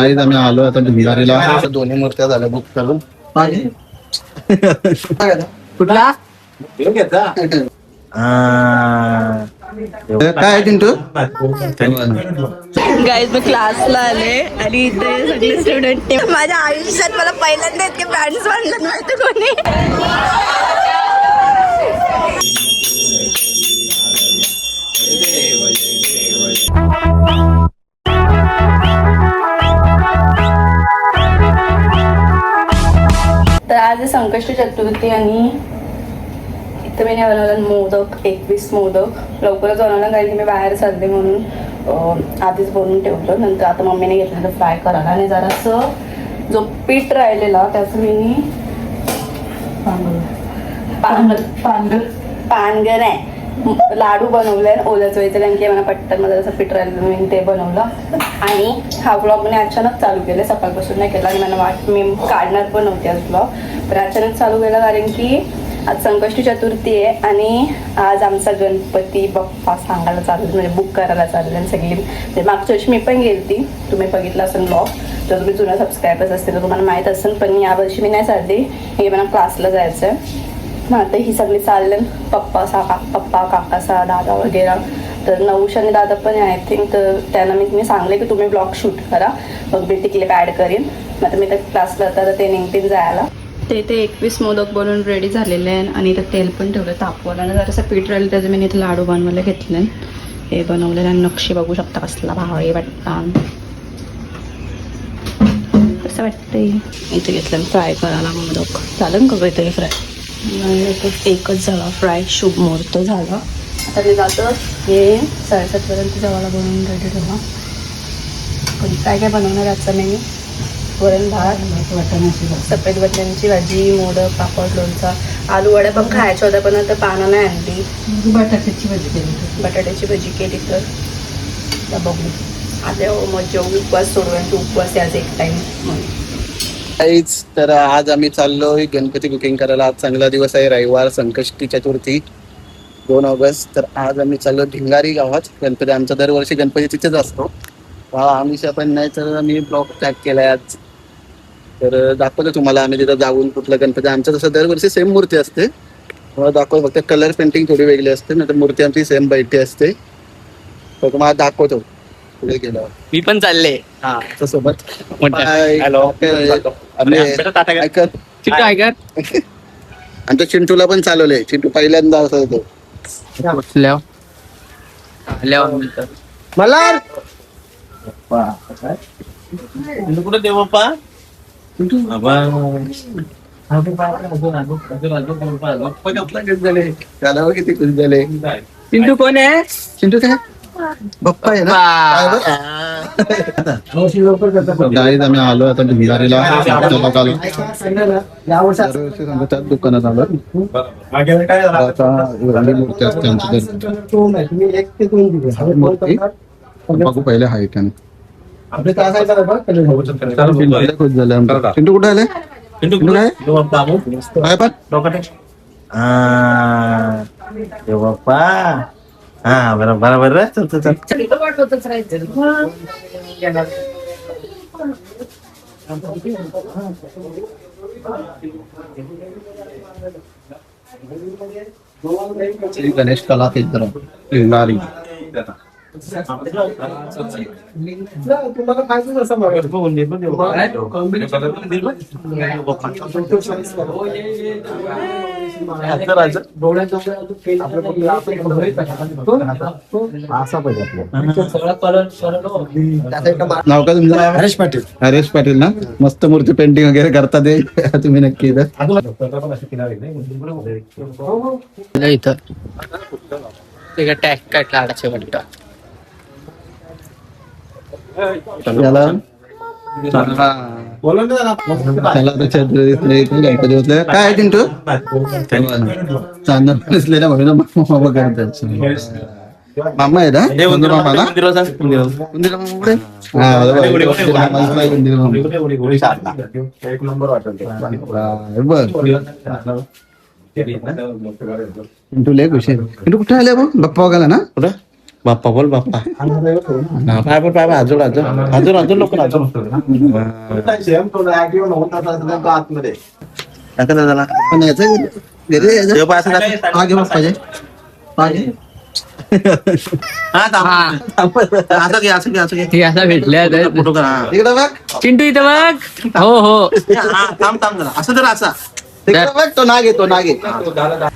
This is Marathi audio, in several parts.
आम्ही आलो आता भिंगारीला. दोन्ही मूर्त्या झाल्या बुक करून. कुठला काय चिंटू? गाईज मी क्लासला आले आणि इथे सगळे स्टुडंट माझ्या आयुष्यात मला पहिल्यांदा इतके पॅरेंट्स वाढलं नव्हतं कोणी. तर आज संकष्टी चतुर्थी आणि इथं मी बनवला मोदक, 21 मोदक लवकरच बनवला कारण की मी बाहेर चालले म्हणून आधीच बनवून ठेवलं. नंतर आता मम्मीने घेतलं तर फ्राय करायला आणि जरासं जो पीठ राहिलेला त्याचं मी पानगर आहे लाडू बनवले ओल्याच वेळेचं कारण की मला पटकन मला जसं पीठ राहिलं मी ते बनवलं. आणि हा ब्लॉग मी अचानक चालू केले, सकाळपासून नाही केला आणि मला मी काढणार पण नव्हते आज ब्लॉग, पण अचानक चालू केला कारण की आज संकष्टी चतुर्थी आहे आणि आज आमचा गणपती बाप्पा सांगायला चालू म्हणजे बुक करायला चालू आणि सगळी म्हणजे मागच्या वर्षी मी पण गेलती, तुम्ही बघितलं असेल ब्लॉग, जर तुम्ही जुन्या सबस्क्रायबर्स असतील तर तुम्हाला माहीत असेल. पण यावर्षी मी नाही चालली, हे मला क्लासला जायचं आहे. आता ही सगळी चालले पप्पा काकासा दादा वगैरे. तर नवूश आणि दादा पण आय थिंक, तर त्यांना मी सांगले की तुम्ही ब्लॉग शूट करा, मग मी ती क्लिप ॲड करीन. आता मी तर क्लासला तर ते निघतील जायला. ते 21 मोदक बनवून रेडी झालेले आहे आणि इथं तेल पण ठेवलं तापवायला आणि जरासं पीठ राहिलं त्याचं मी इथे लाडू बनवायला घेतले. हे बनवलेलं आणि नक्षी बघू शकता कसला भारी वाटतं, कसं वाटतंय. इथे घेतलं फ्राय करायला मोदक, चालेल का काहीतरी फ्राय. एकच झाला फ्राय, शुभ मुहूर्त झाला. आता ते जातं हे 7:30पर्यंत जेवायला बनवून रेडी ठेवा. पण काय काय बनवणार आजचा मेन्यू, वरण भात, सफेद वाटाण्याची भाजी, मोदक, पापड, लोणचा, आलू वड्या पण खायच्या होत्या पण आता पानं नाही आणली. बटाट्याची भाजी केली तर बघू आता मग जेवू उपवास सोडवायचे, उपवास आज एक टाइम म्हणून. तर आज आम्ही चाललोय गणपती बुकिंग करायला. आज चांगला दिवस आहे, रविवार, संकष्टी चतुर्थी 2 ऑगस्ट. तर आज आम्ही चाललो भिंगारी गावात. गणपती आमचा दरवर्षी गणपती तिथेच असतो, आम्ही पण नाही तर आम्ही ब्लॉग टॅग केलाय आज. तर दाखवतो तुम्हाला आम्ही तिथं जाऊन कुठला गणपती. आमचं तसं दरवर्षी सेम मूर्ती असते, दाखवतो. फक्त कलर पेंटिंग थोडी वेगळी असते, नाही तर मूर्ती आमची सेम बैठी असते. तर तुम्हाला दाखवतो पुढे गेल्यावर. मी पण चालले सोबत. हॅलो आमच्या चिंटूला पण चालवलंय. चिंटू पहिल्यांदा असं तो मला कुठे देव बाप्पा त्याला किती खुश झाले. चिंटू कोण आहे? चिंटू काय बाप्पा आहे ना. आम्ही आलो आता भिंगारीला. त्याच दुकानात आलो. मूर्ती असते आमची मूर्ती बघू पहिले आहे त्याने. खुश झाले. चिंटू कुठे आले? चिंटू काय पण बाप्पा हा बरोबर श्री गणेश कला केंद्र भिंगारी. तुम्हाला खायचं असं नाव का तुमचं? हरेश पाटील. हरेश पाटील ना. मस्त मूर्ती पेंटिंग वगैरे करता ते तुम्ही नक्की इथं टॅग काय लाडाचे वाटतं. त्याला गणपती होतले काय चिंटू चांदण दिसलेल्या म्हणून मामा आहे ना. मामा ना एक नंबर वाटत. चिंटू लय खुशी. चिंटू कुठे आले बघ? बाप्पा वगैरे ना कुठं बाप्पा बोल बाप्पा हा, पाय पण पाय पाय अजून अजून अजून अजून लोक अजून आतमध्ये नका दादाला पण याचं देव पाय असं दाखव. हा घे पाहिजे हा थांब. असं घे असं घे असं घे हे असा भेटल्या फोटो कर हा. इकडे बघ चिंटू इथं बघ. हो हो हा, थांब थांब जरा असं जरा असा तिकडे बघ तो नाग आहे तो नाग आहे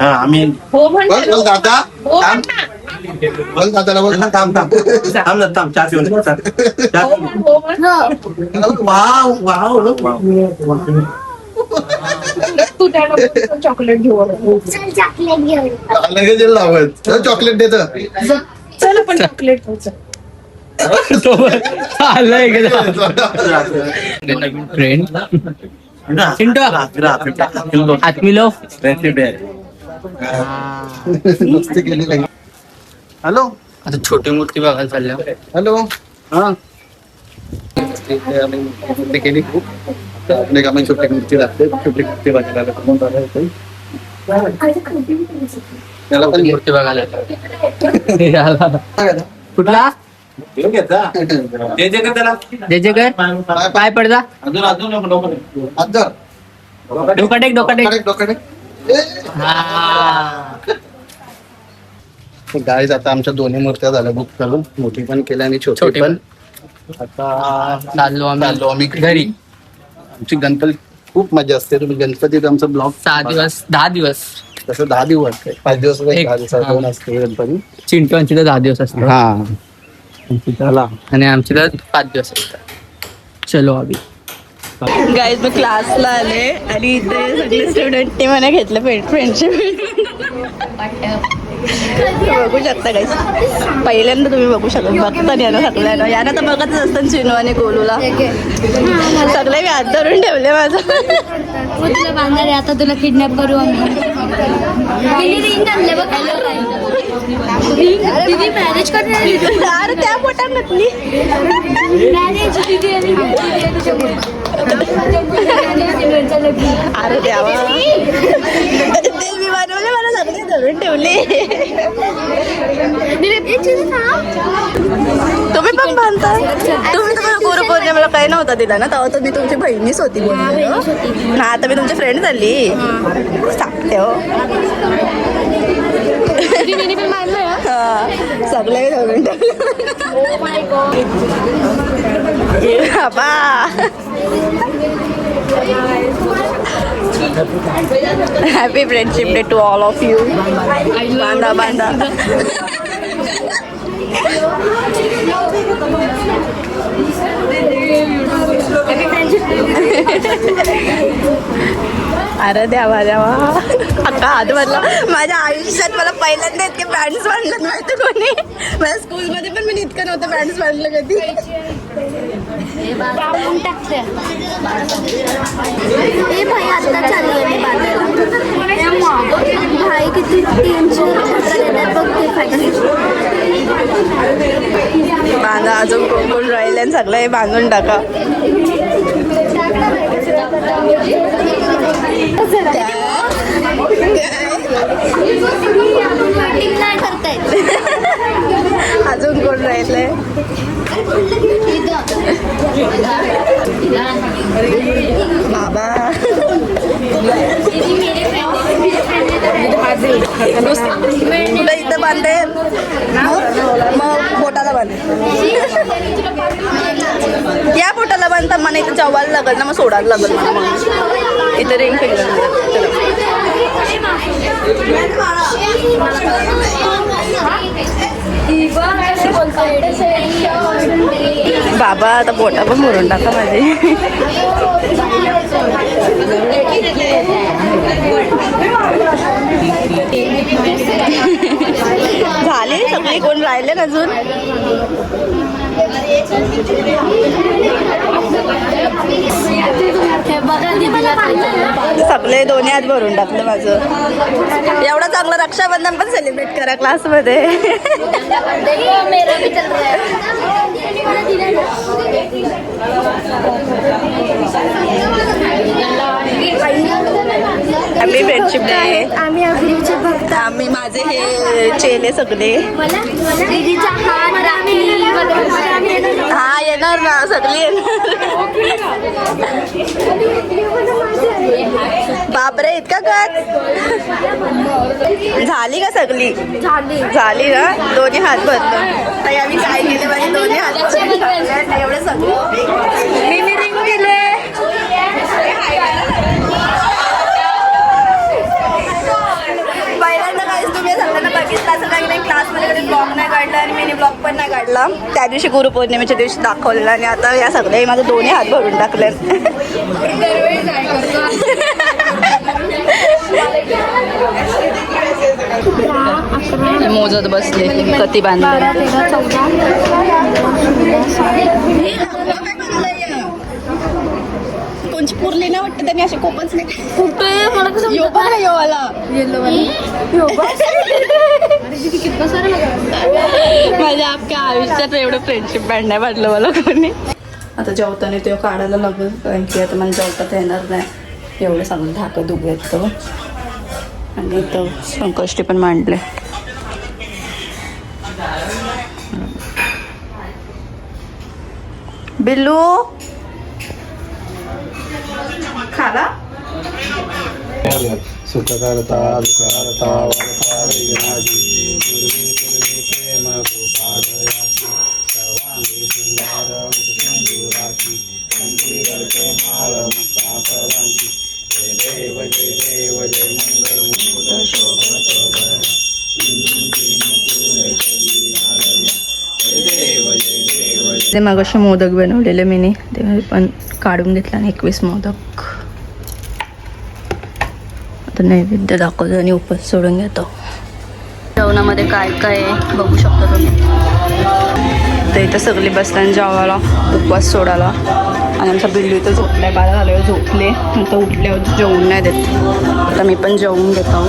हा आम्ही बोल बोल दादा थांब. बोल दादाला बोल थांब थांब थांब ना थांब चहा पिऊन ये. चहा पिऊन. वाव वाव चॉकलेट घेऊ लगेच लावत चॉकलेट देत चल आपण चॉकलेट आलंय नवीन फ्रेंड चिंटू. आत्मिलो फ्रेंडशिप डे मस्ती केली लगे हॅलो आता छोटी मूर्ती बघायला चालल्या. हॅलो हा इथे आम्ही मूर्ती केली खूप आता अनेक आम्ही छोटी मूर्ती लागते छोटी मूर्ती बघायला आलो. कोण झालं इथे? त्याला पण घे. मूर्ती बघायला हे आला. कुठला घेऊन घेत जा. जे जे कर त्याला जे जे कर पाय पडदा. अजून अजून नको हात धर. डोका टेक डोका टेक. डोकाडे हा. गाईज आता आमच्या दोन्ही मूर्त्या झाल्या बुक करून मोठी पण केल्या आणि छोटी छोटी पण आता चाललो चाललो आम्ही घरी. आमची गणपती खूप मजा असते. तुम्ही गणपतीत आमचा ब्लॉग 6 दिवस 10 दिवस तसं 10 दिवस 5 दिवस एक- 10 दिवसात हा. दोन असते गणपती चिंटूंची तर 10 दिवस असतात हा त्याला आणि आमची तर 5 दिवस असतात. चलो अभि. गाईज मी क्लासला आले आणि इथे सगळे स्टुडंटने मला घेतलं फ्रेंडशिप. बघू शकता गाईज पहिल्यांदा तुम्ही बघू शकता बघता यानं सगळ्यांना यानं तर बघतच असतं चिनू आणि गोलूला सगळे मी हात धरून ठेवले माझं. तुला बांधणार आहे आता तुला किडनॅप करू आम्ही रिंग आणले बघ दीदी मॅरेज करणार अरे त्या पोटात नकली मॅरेज दीदी आणि अरे द्यावा ते मी बनवले मला सगळे धरून ठेवले. तुम्ही पण बांधता तुम्ही तर मला गुरुपौर्णिमेला काही नव्हता दिला ना तेव्हा तर मी तुमची बहिणीच होती बोलून ना आता मी तुमची फ्रेंड झाली सांगते हो. हा, सगळे धरून ठेवले बाबा. Happy friendship day to all of you. बांधा बांधा. अरे द्यावा द्यावा अक्का हात भरला. माझ्या आयुष्यात मला पहिल्यांदा इतके पॅन्ट्स बांधलं माहिती कोणी. माझ्या स्कूलमध्ये पण मी इतकं नव्हतं पॅन्ट्स बांधलं कधी. ए भाई आता चालू आहे भाई किती टेन्शन बघ ते बांधा अजून कोण कोण राहिले आणि सगळं हे बांधून टाका. अजून कोण राहिले बाबा. कुठं इथं बांधते मग बोटाला बांधते. या बोटाला बांधता मला इथं चव्हायला लागल ना मग सोडायला लागल मला मग इथं रिंग बाबा आता बोटा पण मोडून टाका माझी. झाले सगळे कोण राहिले ना अजून. सगळे दोन्ही हात भरून टाकलं माझं. एवढं चांगलं रक्षाबंधन पण सेलिब्रेट करा क्लासमध्ये. Happy friendship day. आम्ही अग्नीचे भक्त. आम्ही माझे हे चेले सगळे. दीदीचा हात राखी. हा येणार ना सगळी येणार. बापरे इतका कर. झाली का सगळी? झाली ना. दोन्ही हात भरलं. ताई आम्ही काय केले माझे दोन्ही हात भरले. एवढं सगळं मी रिंग दिले. पहिल्यांदा काहीच तुम्ही सगळ्यांना बघितलं असं काही नाही. क्लासमध्ये कधी ब्लॉग नाही काढला आणि मिनी ब्लॉग पण नाही काढला. त्या दिवशी गुरुपौर्णिमेच्या दिवशी दाखवलेला आणि आता या सगळ्या माझे दोन्ही हात भरून टाकले. मोजत बसले कती बांधले. कोणची पुरली ना वाटतं त्यांनी असे कोपच नाही. कुठे मला कसं योगा ना योवाला माझ्या आपल्या आयुष्यात एवढं फ्रेंडशिप बँड नाही वाटलं मला कोणी. आता जेवताना ते काढायला लागेल कारण की आता मला जेवतात येणार नाही. एवढं सगळं धाकं दुग येतं आणि इथं संकष्टी पण मांडले. बिल्लू खाला. सुखकर्ता दुःखहर्ता वरता विघ्नाजी पूर्वी पूर्वी प्रेम गोपालयाची सर्वांगी सुंदर उदसिंधुराची कंठी करते माळ मुक्ता फलांची जय देव जय देव जय मंगल मुकुट शोभत वरण. ते मगाशी मोदक बनवलेले मीनी ते पण काढून घेतला आणि 21 मोदक. आता नैवेद्य दाखवतो आणि उपवास सोडून घेतो. जेवणामध्ये काय काय आहे बघू शकता तुम्ही. तर इथं सगळी बसतात जेवायला उपवास सोडायला आणि आमचा बिल्लू इथं झोपलाय. बारा झाल्यावर झोपले नंतर उठल्यावर जेवून नाही देत. आता मी पण जेवून घेतो.